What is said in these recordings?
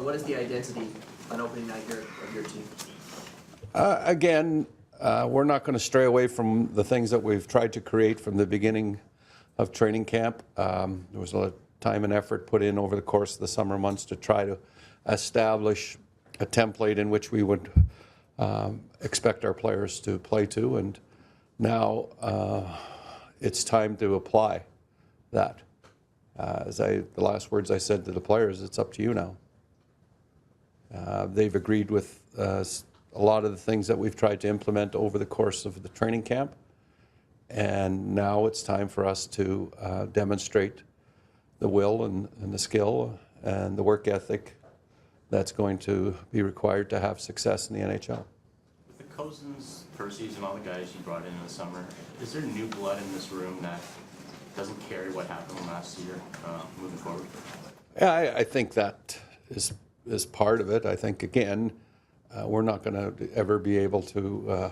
what is the identity on opening night here of your team? Again, we're not going to stray away from the things that we've tried to create from the beginning of training camp. There was a lot of time and effort put in over the course of the summer months to try to establish a template in which we would expect our players to play to, and now it's time to apply that. The last words I said to the players, it's up to you now. They've agreed with a lot of the things that we've tried to implement over the course of the training camp, and now it's time for us to demonstrate the will and the skill and the work ethic that's going to be required to have success in the NHL. With the Cousins, Percy's, and all the guys you brought in the summer, is there new blood in this room that doesn't carry what happened last year moving forward? Yeah, I think that is part of it. I think, again, we're not going to ever be able to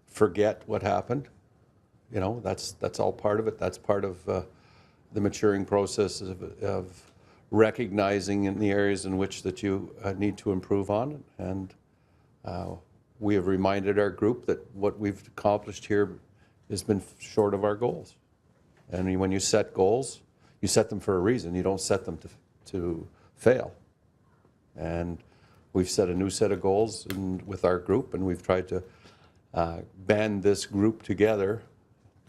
forget what happened. You know, that's all part of it. That's part of the maturing process of recognizing in the areas in which that you need to improve on. And we have reminded our group that what we've accomplished here has been short of our goals. And when you set goals, you set them for a reason. You don't set them to fail. And we've set a new set of goals with our group, and we've tried to band this group together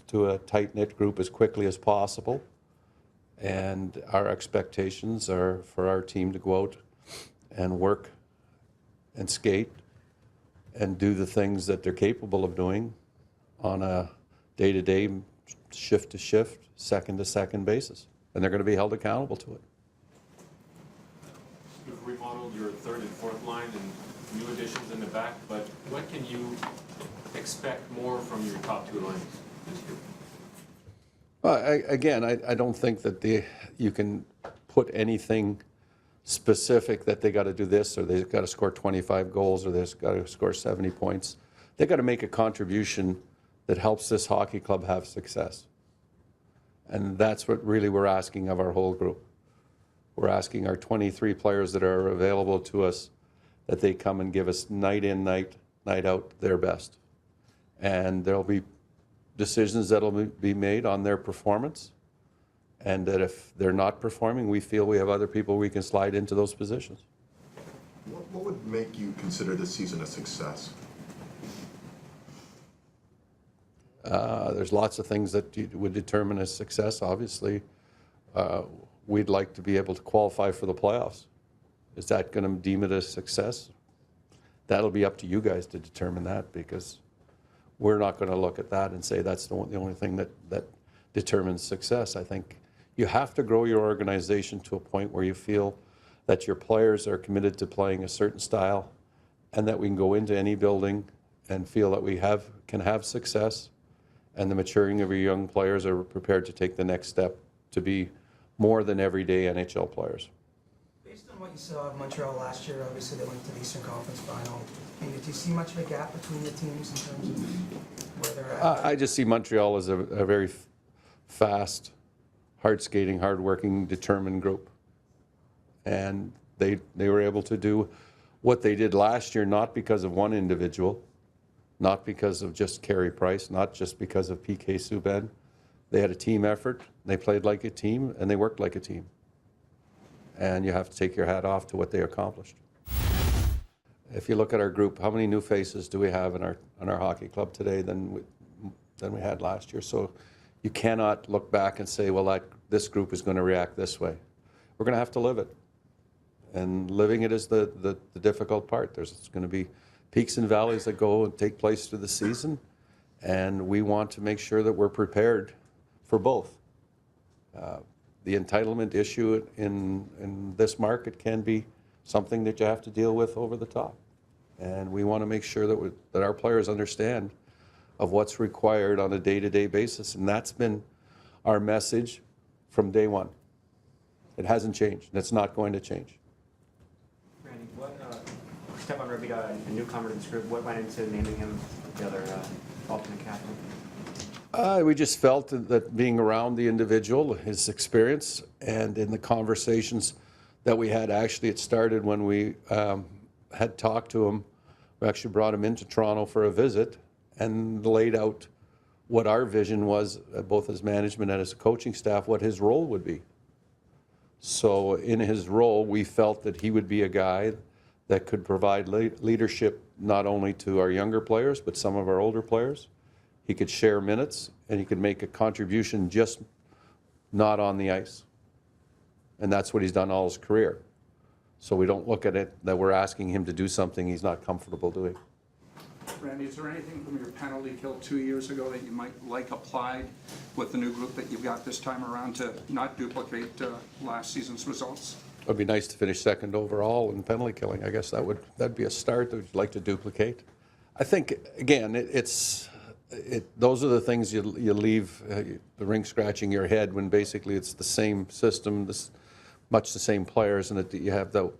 to a tight-knit group as quickly as possible. And our expectations are for our team to go out and work and skate and do the things that they're capable of doing on a day-to-day, shift-to-shift, second-to-second basis. And they're going to be held accountable to it. You've remodeled your third and fourth line and new additions in the back, but what can you expect more from your top two lines this year? Well, I don't think that you can put anything specific that they got to do this, or they've got to score 25 goals, or they've got to score 70 points. They've got to make a contribution that helps this hockey club have success. And that's what really we're asking of our whole group. We're asking our 23 players that are available to us that they come and give us night in, night out their best. And there'll be decisions that'll be made on their performance, and that if they're not performing, we feel we have other people we can slide into those positions. What would make you consider this season a success? There's lots of things that would determine a success. Obviously, we'd like to be able to qualify for the playoffs. Is that going to deem it a success? That'll be up to you guys to determine that, because we're not going to look at that and say that's the only thing that determines success. I think you have to grow your organization to a point where you feel that your players are committed to playing a certain style, and that we can go into any building and feel that we can have success, and the maturing of your young players are prepared to take the next step to be more than everyday NHL players. Based on what you saw of Montreal last year, obviously they went to the Eastern Conference Final. Do you see much of a gap between the teams in terms of where they're at? I just see Montreal as a very fast, hard-skating, hard-working, determined group. And they were able to do what they did last year, not because of one individual, not because of just Carey Price, not just because of PK Subban. They had a team effort, they played like a team, and they worked like a team. And you have to take your hat off to what they accomplished. If you look at our group, how many new faces do we have in our hockey club today than we had last year? So you cannot look back and say, well, this group is going to react this way. We're going to have to live it. And living it is the difficult part. There's going to be peaks and valleys that go and take place through the season, and we want to make sure that we're prepared for both. The entitlement issue in this market can be something that you have to deal with over the top. And we want to make sure that our players understand of what's required on a day-to-day basis. And that's been our message from day one. It hasn't changed, and it's not going to change. Randy, Stefan Ribby got a newcomer to this group. What went into naming him the other alternate captain? We just felt that being around the individual, his experience, and in the conversations that we had. Actually, it started when we had talked to him. We actually brought him into Toronto for a visit and laid out what our vision was, both as management and as a coaching staff, what his role would be. So in his role, we felt that he would be a guy that could provide leadership not only to our younger players, but some of our older players. He could share minutes, and he could make a contribution just not on the ice. And that's what he's done all his career. So we don't look at it that we're asking him to do something he's not comfortable doing. Randy, is there anything from your penalty kill 2 years ago that you might like applied with the new group that you've got this time around to not duplicate last season's results? It would be nice to finish second overall in penalty killing. I guess that'd be a start that we'd like to duplicate. I think, again, those are the things you leave the rink scratching your head when basically it's the same system, much the same players, and that you have the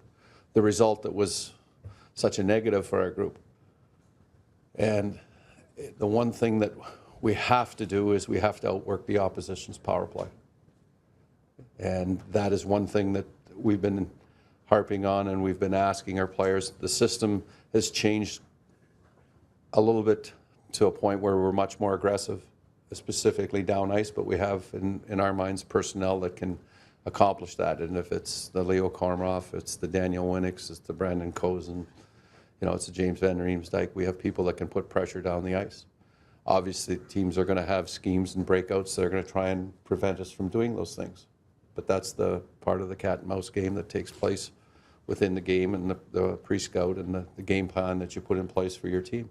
result that was such a negative for our group. And the one thing that we have to do is we have to outwork the opposition's power play. And that is one thing that we've been harping on, and we've been asking our players. The system has changed a little bit to a point where we're much more aggressive, specifically down ice, but we have in our minds personnel that can accomplish that. And if it's the Leo Komarov, it's the Daniel Winnix, it's the Brandon Cozen, it's the James Van Riemsdyk, we have people that can put pressure down the ice. Obviously, teams are going to have schemes and breakouts that are going to try and prevent us from doing those things. But that's the part of the cat and mouse game that takes place within the game and the pre-scout and the game plan that you put in place for your team.